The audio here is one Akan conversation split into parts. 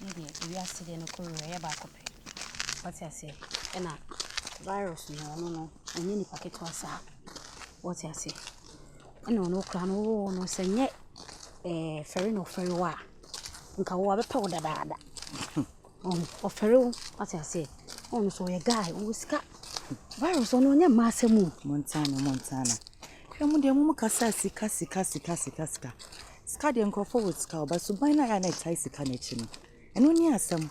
Maybe we are sitting in a courier back up. What I say? And a virus, no, and any packet was out. What I say? And no crown, no, say yet. Ferry no ferry wa. Nka wo abepa da da. O ferry what I say. On so a guy who ska. Virus on nya masemu. Montana. Hwemu de mu kasa sika. Ska de nkofo wo ska oba so ban na ya na tai sika na chi no. Eno ni asem.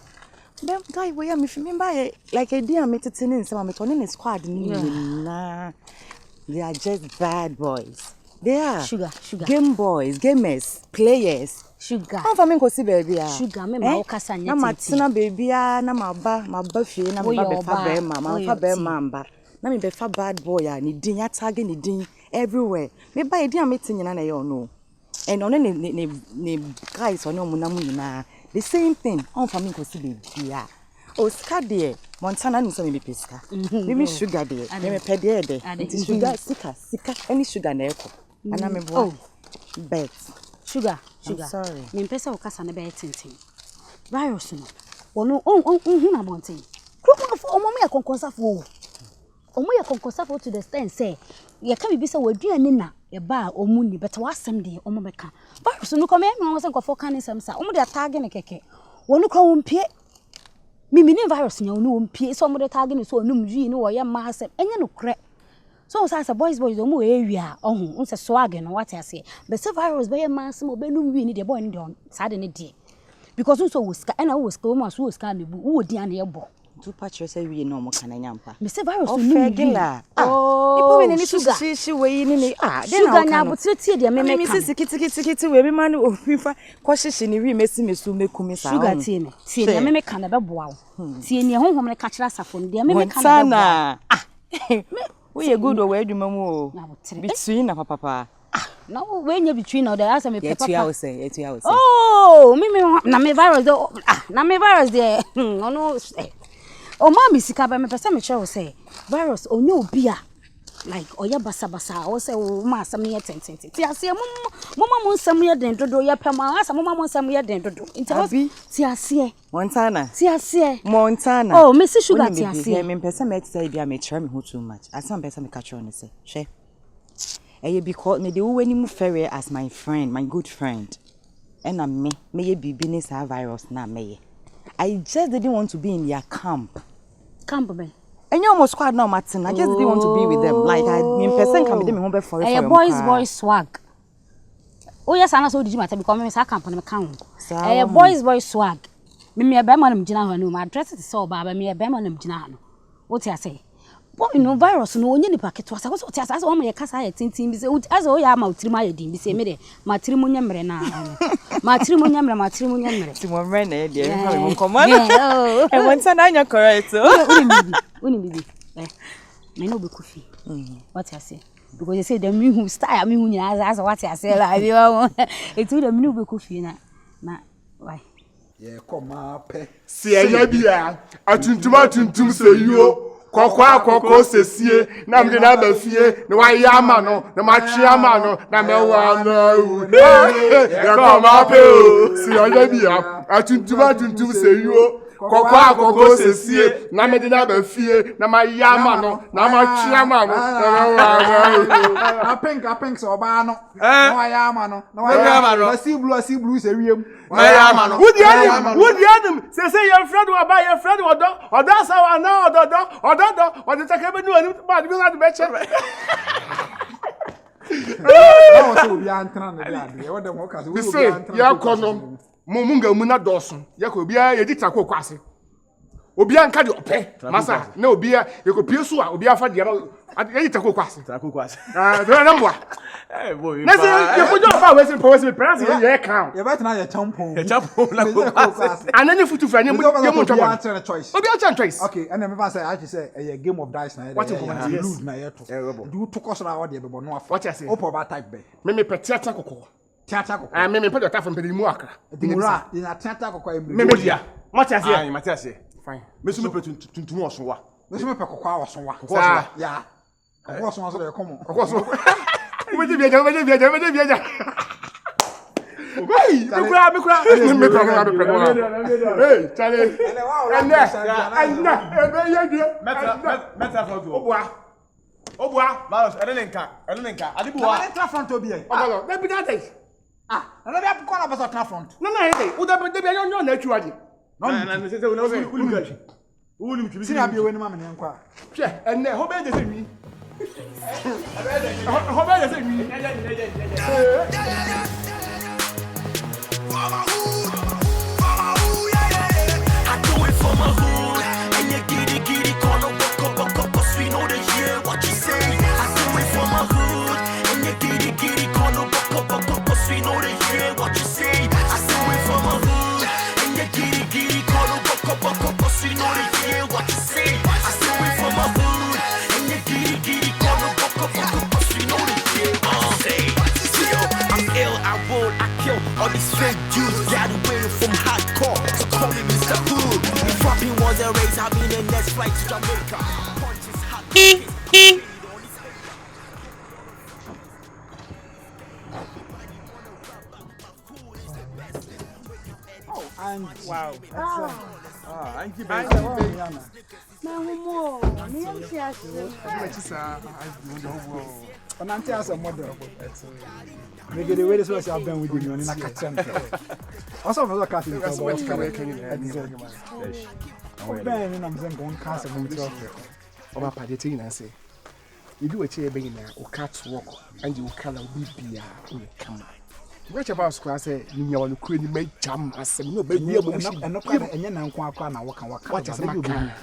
Dem guy we ya me buy like a dear metete ni nsema me ne squad ni na. They are just bad boys. They are sugar. Game boys, gamers, players. Sugar. I'm faming ko si baby a. Sugar me ma okasa nya na matina baby a na maba fie na maba be fa be mamba. Na me be fa bad boy a ni din ya tag ni din everywhere. Me buy e din a metin nyina na ye ono. And on ne guys on mu na mu nyina. The same thing. I'm faming ko si baby a. O ska de Montana ni so me pesika. Me sugar de. Me pede de. It sugar sika any sugar na eko. Ana me boy. Bet. Sugar. I'm sorry. Me pesa o kasa na be tintin. Virus no. Ono hu na mountain. Kro for omo me akonkonsafo. Omo ye konkonsafo to the stand say, ye ka bibi se waduane na ye ba omu ni beta wasem de omo beka. Virus no come me won se nkofo kan nsem sa. Omo de tag ne keke. Wono kwa wompie. Mimi virus nya wono wompie so omo de tag ne so onum wi ni wo ye ma asem. Enye no kre. So say boys omo area ohun unse swag no what I say. But say virus be mansem obenum wi ni de boy ni de on sade ne de. Because unso woska ena woska omo aso woska mebu wo di an ye bo. Do patch say we no mo kan nyampa. Me say virus no regular. Ipo we ni sushi we ni then sugar nya botiretie de me me sisi kiti we me ma no ofifa ko hyehye ni wi mesi mesu mekumi sa. Sugar tie me. Tie ne me kan na be boa wo. Tie ne honhom ne ka kira safo ne de me kan na be boa. We are good over adwuma mu o. Between na papa. No, when you between now, there are some papa. Yet you say. Oh, me na me virus do. Na me virus there. No. O ma mi sika ba me pese me che say. Virus onye obi a like oya basa o say o ma asam ye tententi. Ti ase mo nsam ye den dodo ye pema asa mo nsam ye den dodo. Nti ti ase. Montana. Ti ase. Montana. Oh, Mrs. Sugar ti ase. Me pese me say bia me try me ho too much. Asam pese me catch on say. Hwe. Eye because me de wo wani mu ferry as my friend, my good friend. And me ye bibi ni sa virus na me. I just didn't want to be in their camp. Camp me. And you almost squad now, Martin. I just didn't want to be with them. Like I mean, person can be them home for a boys swag. Oh yes, I know so did you matter because me say camp on me count. A boys swag. Me be man mjina ho no. My dress is so bad. Me be man mjina no. What you say? Boy no virus no onye ni packet was what you say? So me kasa ye tintin bi say as o ya ma utirima ye din bi say me de matirimu nyamre na. Matirimu nyamre. Ti mo mre na e de e mo command. E won say na nya correct so. Uni bibi. Me no be kofi. What you say? Because they say the me who style me who nya as what you say la bi wa. E tu the me no be kofi na why? Ye come ape. Se ya bia atuntum se yo. Koko sesie na mde na ba fie na wa ya ama no na ma twe ama no na me wa na u ya ko ma pe o si oje bia atuntum se yo koko sesie na mde na ba fie na ma ya ama no na ma twe ama no na wa apink so ba no na wa ya ama no na wa ya ama no si blue se wiem ya ama no wudi adam say your friend wa ba your friend odo sa wa na odo take be no ani ba bi na de be che no so bi antana na dia de wo dem ho ka so wo bi antana ya kono munga mu na doso ya ko bia ye dita ko kwase obi anka de ope masa na obi ya ko pie so a obi afa de ye dita ko kwase do na mboa boy na se ye ko jo fa we se parents ye kan ye bet na ye champon na ko kwase anani futu fra ye mu ntwa obi a choice okay and me ba say I say a game of dice na ye lose na ye to do to cost na wo de be no afa what you say opo ba type be me petiata kokko kokko me pe dota from pedimu akra dimura ina tiata kokko me dia Matias ai Matias fine me so me pe tuntum osonwa me so me pe kokko awosonwa ya kokko osonwa so de komo kokko so we dey bia Hey, me cry. Hey, Charlie. And Meta front. Obua. Malos, Elenka. Adibu wa. Enter front obi e. Obalo, na bi that is. Ah, na be apko na basa front. No, hey. Uda be be yon na twa Na say we no ulim gashi. Ulim kibi. Sina bi weni ma me nkwa. Hwe, enne ho be de say mi. Ho be de say mi. I do it for my hood, and you giddy, call no buck, we know they hear what you say. I do it for my hood, and you giddy, call no buck, we know they hear what you say. I do it for my hood, and you giddy, call no buck, we know they hear what you say. I do it for my hood, and you giddy, call no buck, we know they hear what you say. I'm ill, I roll, I kill all these fake Jews. Got away from hardcore, so call me Mr. Hood. If rapping was a race, I'll be the next flight to Jamaica. Punches hot. Wow. Thank you, Na humo, me am tiache. Onante as a model. Me get the way this was been with you in a kitchen. Also for the cafe. Ben and I'm saying going cast of me. Oba padete na say. You do a chair being there or cat walk and you color be beer in come. What about square say you want to create make jam as no baby and no kind and yan and kwa na waka. What is my car?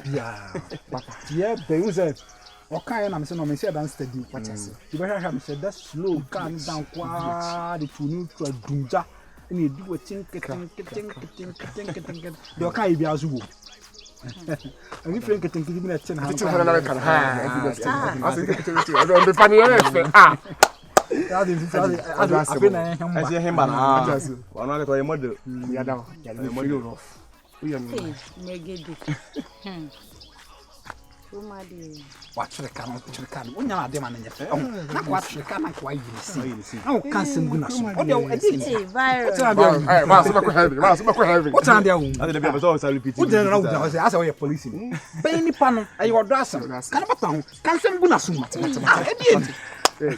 Yeah, they use it. Okay, and I'm saying, I'm saying, that's steady. What I say. You better have said that slow, calm down, qua the two to a dunja, and you do a think, the okay, be as well. And if you can give me a 10 I don't be funny. That is I see him bana. One of the model. Yeah, now. We are Negedi. watch the camera. When you're a demon in your face, not watch the camera. Why you see? Oh, can't sing good. Hey, virus. What's on their own? I didn't be able to repeat. What's the road? I was a police. Benny Pan, I was dressing. Can't sing good as soon.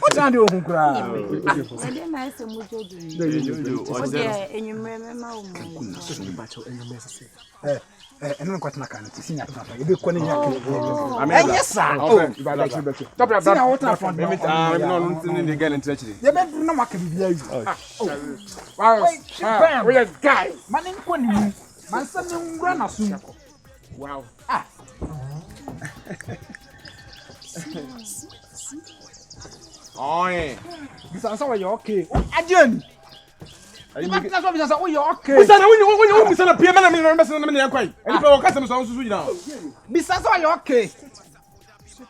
What's on your own crowd? I didn't nice and much. And you remember, and I'm quite not going to see that. You're going to yes, sir. I'm not in the girl in church. You better know what can be. We are guys. Man, my son, run as soon. Wow. Oh, yeah. This is how you're okay. Again. That's what you're okay. When you send a PM, I'm in quite. And you go customers on Susu now. Besides, why you're okay.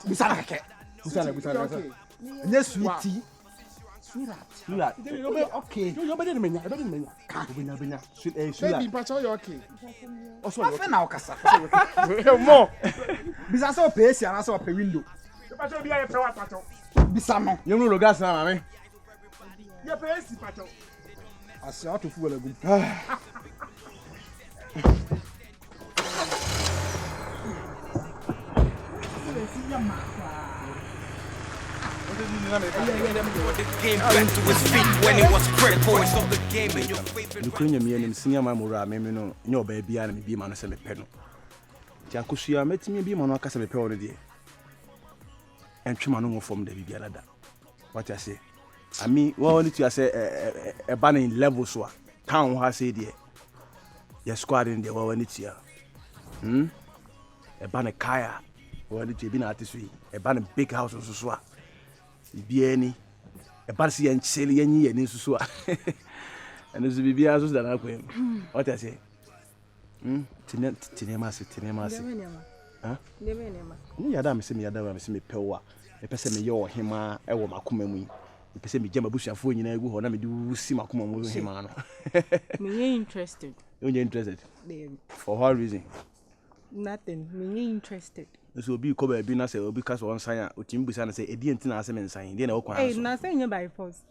Besides, yes, sweetie. Sweetheart. Okay. You're better than me. I don't mean. Can't be now. Baby, but you're okay. Also, I now, Cassa. More. Besides, I'll pay you and I saw a window. Bisano. You know the gas now, I mean. You're paying Pato. I saw to fool a good. Ukraine me and senior mamura me no your baby and me be man say me pe no. Ti akosia metimi bi man aka say me pe won de. Entwema no from the bibia da. What I say? I mean, what need to say a ban in level so town has said there. Your squad in there what need to a ban a kaya what need to be artist a ban a big house so so. Be any a party and silly and so and there's bibia so that I what I say? Tinemasi. Huh? Ni yada me se me pewa. E pese me yo hema e wo makoma mu. E pese me jama busuafo nyina egu ho na me du si makoma mu hema no. Me interested. You interested? For what reason? Nothing. Me interested. So be ko ba bi na say obi ka so onsan a otim busa na say edi enti na ase me nsan dey na wo kwan so. Na say you by force.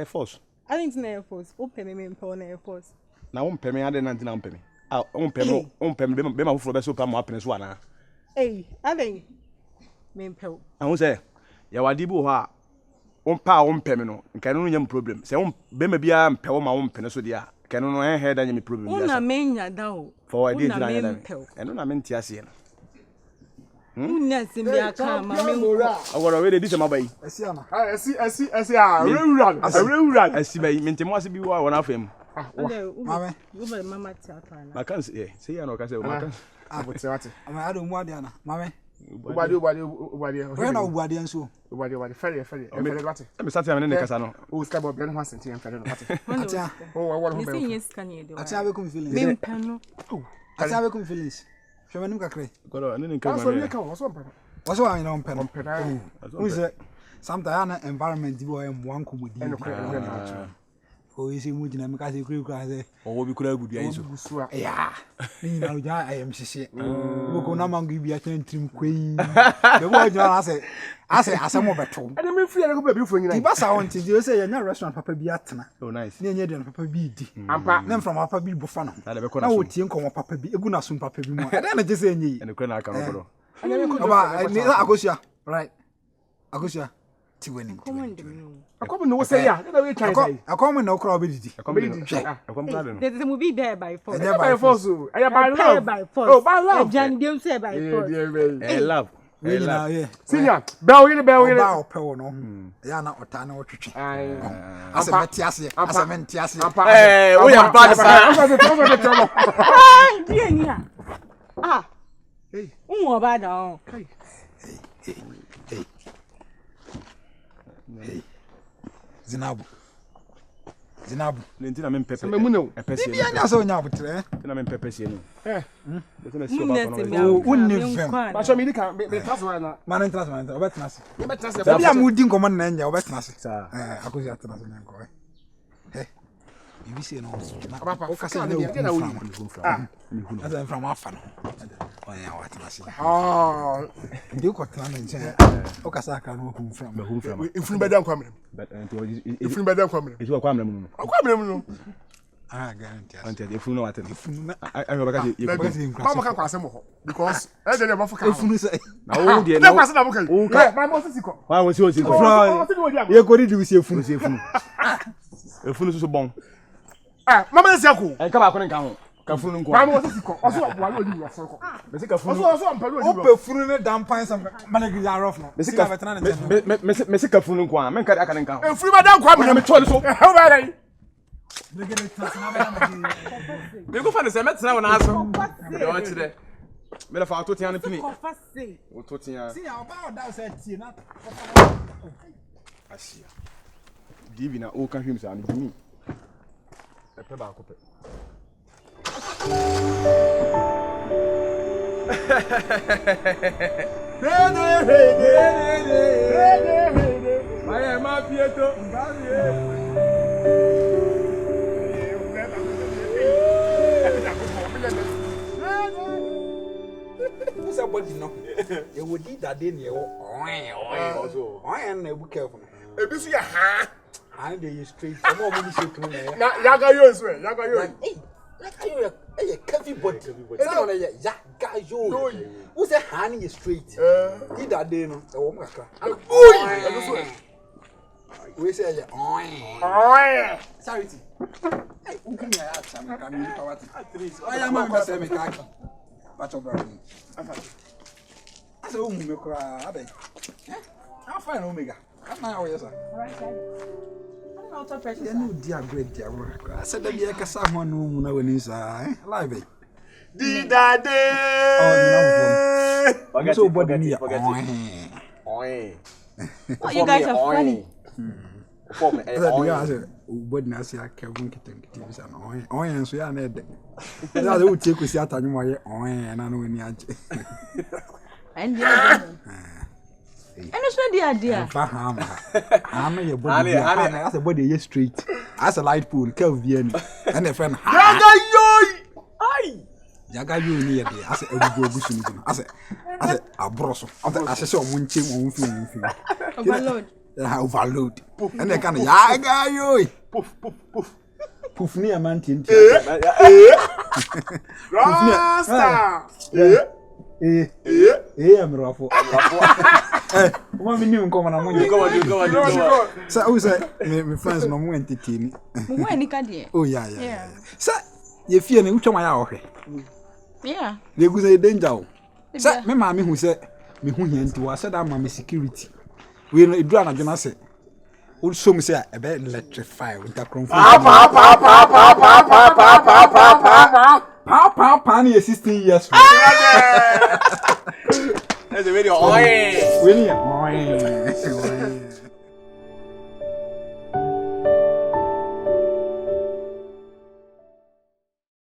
Force. I think na force. Open me impel na force. Na wo mpɛ me ade na ntina mpɛ me. Ah, wo mpɛ me be ma foforo be so pa mo apene so ana. Hey, I think me impel. I won say ya wadi bi wo ha. Wo pa wo mpɛ me no, nka no nyam problem. Say wo be ma bia mpɛ wo ma wo mpene so dia. Ka no head anya me problem dia. Una me nya da o. For I didn't nya da. Eno na me ntia se no. Una simbi aka ma me Mora. Agora we dey dis ma bayi. Esi ana. Esi rewura. Asi bayi, me ntemo ase bi wo wona afem. Mame. You be mama theater na. Ma kan say ya no ka say ma kan. Wate. Ama ado mu ade ana. Mame. Ubade. We na ubade nso. Ubade. Fere. Wate. Me sati am ne kasa no. O ska bo ben ho asenti en fere no wate. Atia. O wa ho Me be. say yes can you do. Atia be kum feelings. Me impel no. Atia be kum feelings. Hwe manim kakre. Goro ne nka Aso ma. ne ka wo so mpa. What's why you know pen? Pena. Who say sometimes an environment bi o em wan komodi. Eno kwa na. O isi mu jina me ka se kure say O bi kura gudu ayi so. Busua. ya. Ni na uja I am sisi. Wo ko na mangu bi a trim kwei. The boy jina ase asemo beto. Ene me free na ko ba bi fo nyina. Ti ba sa won ti o say ya restaurant papa bi atena. Oh nice. Ni enye de papa bi di. Ampa. Nem from papa bi bofa no. Na wo tie nko papa bi egu na so papa bi mu. E da na je say enye. Ene kura na aka no goro. Ene me ko Oba ni akosia. Right. Akosia. Ti weni. Command me. akomo no say ya na we try say Akomo na okra obedidi. There's a movie there by force. yeah by force yeah by love By force. Oh by love Jan dem say by force. Eh love. We na yeah. Senior bell you Ba ope wo no. Ya na ota na otwetwe. Ase meti ase. Ase menti ase. Eh we am bad sir. Ah, die ni a. Ah. Hey. Unwo ba da on. Hey. Zinabu. Lentina men pepe. Me mu no. Epese. Bibia nya so nya botre. Tina men pepe sie ni. Lentina si Munne oba se kono. Unni fem. Ba so me di kan me taso na Man entrance. Obetna se. me taso Bibia mu di nkomo na nya obetna se. Sa. Akosi atna se nko. Bibi se no so. Papa O kasa ka na na o na wo asa from afa no. Oya watna se. Ndi ko tna na nche. O kasa aka no hu from. Hum from. ifun be dan kwamre ifun be dan kwamre Eju kwa amna mu no. kwamre mu no Guarantee. Ante efu no waten. Funu na Ayo baka je. mama ka kwase mo ho because e de mo foka funu se. Na wo de na na. kwase na mo kai eh ma mo sisi ko Wa won si o si ko. Ye ko di du se funu. Efunu so bon. mama nsi ako E ka ba ko nka ho. Ka funu nko. ma mo sisi ko oso wa lo ni wa so ko Me se ka funu. oso ampalo ni O pe funu ne dampan sam managi ya rough no. Me se ka betana ne. me se ka funu nko a. Men ka aka nka ho. ifun be dan kwamre Me to so. e ba dai Me go fa ne se metena wona aso. De o chire. Me la fa to tia ne pini. O to tia. See how about that say tie na. Asia. Divi na o ka hwim sa ne dimi. E pe ba ko pe. Vai ma pieto. Who's body no? You would eat that in your also. I am never careful. e bi su ya ha And they straight. Some more money shake no. na yaga yo so yaga yo Hey, heavy body. It's not a yaga yo. Who's a hand is straight? Eat that day no. The woman cry. We say yeah. oh Sorry. Hey, who can you have some? Can you power? I am a person make kaki. But over. I say who me cry. Abe. How fine Omega. I'm not aware sir. You know dear great dear work. I said that you can say one no na when is live. di dade Oh, so body me. Oi. Oh, you guys are funny. Form I said body na say Kevin kitten TV say no. So ya na de. That we take we see atanyu mo ye na no ni age. And yeah. And it's not the idea. Ham your body. As a body ye straight. As a light pool, Kelvin. And a friend. yaga yo Ai. Yaga you ni ye as a go gusu ni. As a abroso. As a say o munche mo mfi. Overload. overload. And they can yaga poof near mountain. Rasta. I'm Raffo. One minute come on, go. So, who said, my friends no more entertaining. Oh, yeah. Sir, you feel me? Which one are you? Yeah. They go say danger. Sir, my mammy who said, me who here to us said, I'm my security. We know it do not gonna say. Also, me say, I bet electrify with that crown. Pa, 16 years. That's a video.